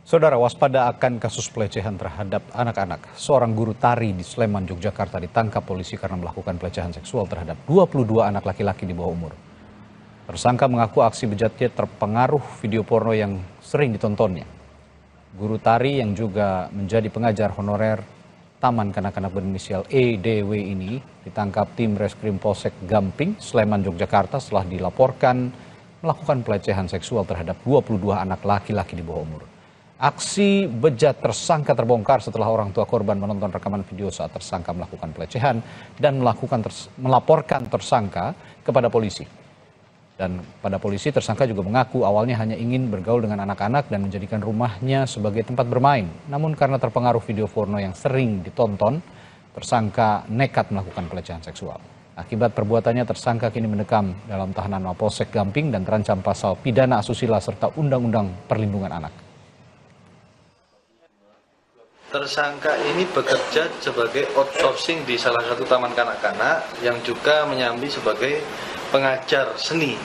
Saudara, waspada akan kasus pelecehan terhadap anak-anak. Seorang guru tari di Sleman, Yogyakarta ditangkap polisi karena melakukan pelecehan seksual terhadap 22 anak laki-laki di bawah umur. Tersangka mengaku aksi bejatnya terpengaruh video porno yang sering ditontonnya. Guru tari yang juga menjadi pengajar honorer Taman Kanak-kanak berinisial EDW ini ditangkap tim Reskrim Polsek Gamping, Sleman, Yogyakarta setelah dilaporkan melakukan pelecehan seksual terhadap 22 anak laki-laki di bawah umur. Aksi bejat tersangka terbongkar setelah orang tua korban menonton rekaman video saat tersangka melakukan pelecehan dan melaporkan tersangka kepada polisi. Dan pada polisi tersangka juga mengaku awalnya hanya ingin bergaul dengan anak-anak dan menjadikan rumahnya sebagai tempat bermain. Namun karena terpengaruh video porno yang sering ditonton, tersangka nekat melakukan pelecehan seksual. Akibat perbuatannya tersangka kini mendekam dalam tahanan Mapolsek Gamping dan terancam pasal pidana asusila serta Undang-Undang Perlindungan Anak. Tersangka ini bekerja sebagai outsourcing di salah satu taman kanak-kanak yang juga menyambi sebagai pengajar seni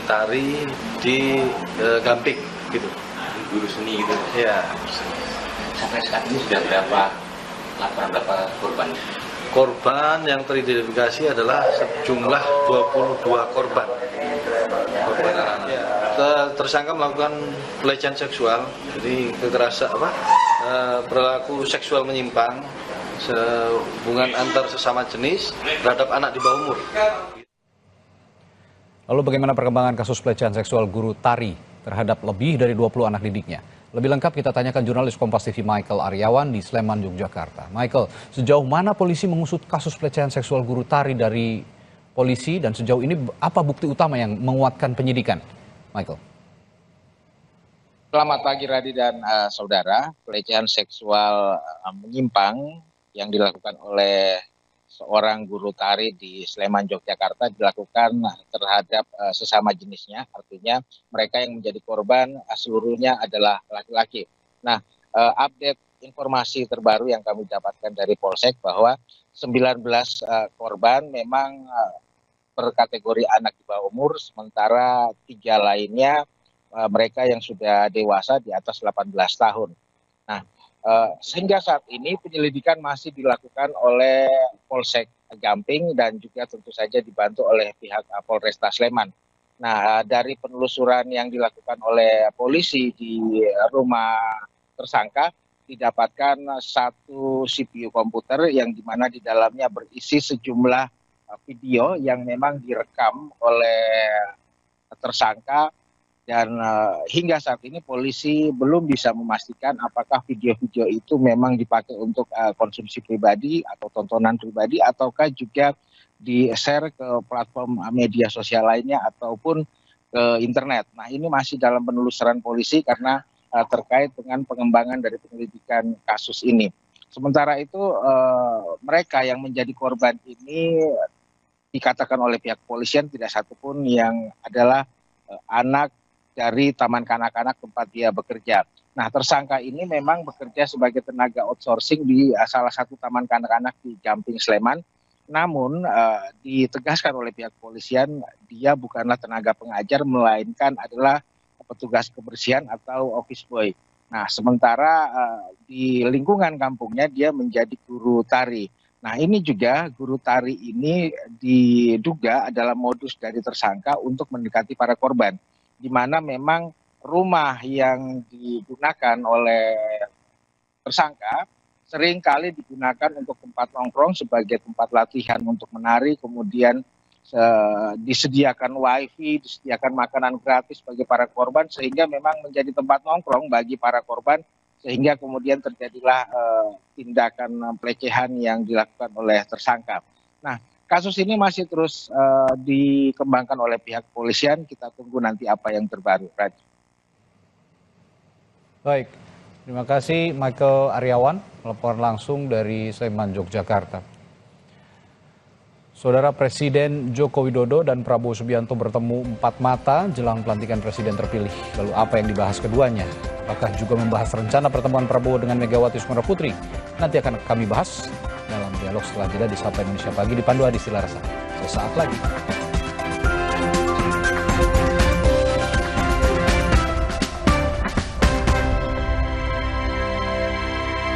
tari di Gamping gitu. Guru seni gitu. Ya. Sampai saat ini sudah berapa korban? Korban yang teridentifikasi adalah sejumlah 22 korban. Ya. Tersangka melakukan pelecehan seksual, jadi kekerasan perilaku seksual menyimpang, hubungan antar sesama jenis terhadap anak di bawah umur. Lalu bagaimana perkembangan kasus pelecehan seksual guru tari terhadap lebih dari 20 anak didiknya? Lebih lengkap kita tanyakan jurnalis Kompas TV Michael Aryawan di Sleman, Yogyakarta. Michael, sejauh mana polisi mengusut kasus pelecehan seksual guru tari dari polisi dan sejauh ini apa bukti utama yang menguatkan penyidikan? Michael. Selamat pagi Radi dan saudara. Pelecehan seksual menyimpang yang dilakukan oleh seorang guru tari di Sleman, Yogyakarta dilakukan terhadap sesama jenisnya. Artinya mereka yang menjadi korban seluruhnya adalah laki-laki. Nah, update informasi terbaru yang kami dapatkan dari Polsek bahwa 19 korban memang berkategori anak di bawah umur, sementara 3 lainnya mereka yang sudah dewasa di atas 18 tahun. Nah, sehingga saat ini penyelidikan masih dilakukan oleh Polsek Gamping dan juga tentu saja dibantu oleh pihak Polresta Sleman. Nah, dari penelusuran yang dilakukan oleh polisi di rumah tersangka didapatkan satu CPU komputer yang dimana di dalamnya berisi sejumlah video yang memang direkam oleh tersangka. Dan hingga saat ini polisi belum bisa memastikan apakah video-video itu memang dipakai untuk konsumsi pribadi atau tontonan pribadi ataukah juga di-share ke platform media sosial lainnya ataupun ke internet. Nah, ini masih dalam penelusuran polisi karena terkait dengan pengembangan dari penyelidikan kasus ini. Sementara itu mereka yang menjadi korban ini dikatakan oleh pihak kepolisian tidak satupun yang adalah anak dari Taman Kanak-kanak tempat dia bekerja. Nah, tersangka ini memang bekerja sebagai tenaga outsourcing di salah satu Taman Kanak-kanak di Gamping, Sleman. Namun ditegaskan oleh pihak kepolisian dia bukanlah tenaga pengajar melainkan adalah petugas kebersihan atau office boy. Nah, sementara di lingkungan kampungnya dia menjadi guru tari. Nah, ini juga guru tari ini diduga adalah modus dari tersangka untuk mendekati para korban, di mana memang rumah yang digunakan oleh tersangka sering kali digunakan untuk tempat nongkrong sebagai tempat latihan untuk menari, kemudian disediakan wifi, disediakan makanan gratis bagi para korban, sehingga memang menjadi tempat nongkrong bagi para korban, sehingga kemudian terjadilah tindakan pelecehan yang dilakukan oleh tersangka. Nah, kasus ini masih terus dikembangkan oleh pihak kepolisian. Kita tunggu nanti apa yang terbaru. Baik, terima kasih Michael Aryawan melaporkan langsung dari Sleman, Yogyakarta. Saudara, Presiden Joko Widodo dan Prabowo Subianto bertemu 4 mata jelang pelantikan presiden terpilih. Lalu apa yang dibahas keduanya? Apakah juga membahas rencana pertemuan Prabowo dengan Megawati Soekarnoputri? Nanti akan kami bahas dalam dialog setelah jeda di Sapa Indonesia Pagi di Pandu Adi Silarasa. Sesaat lagi.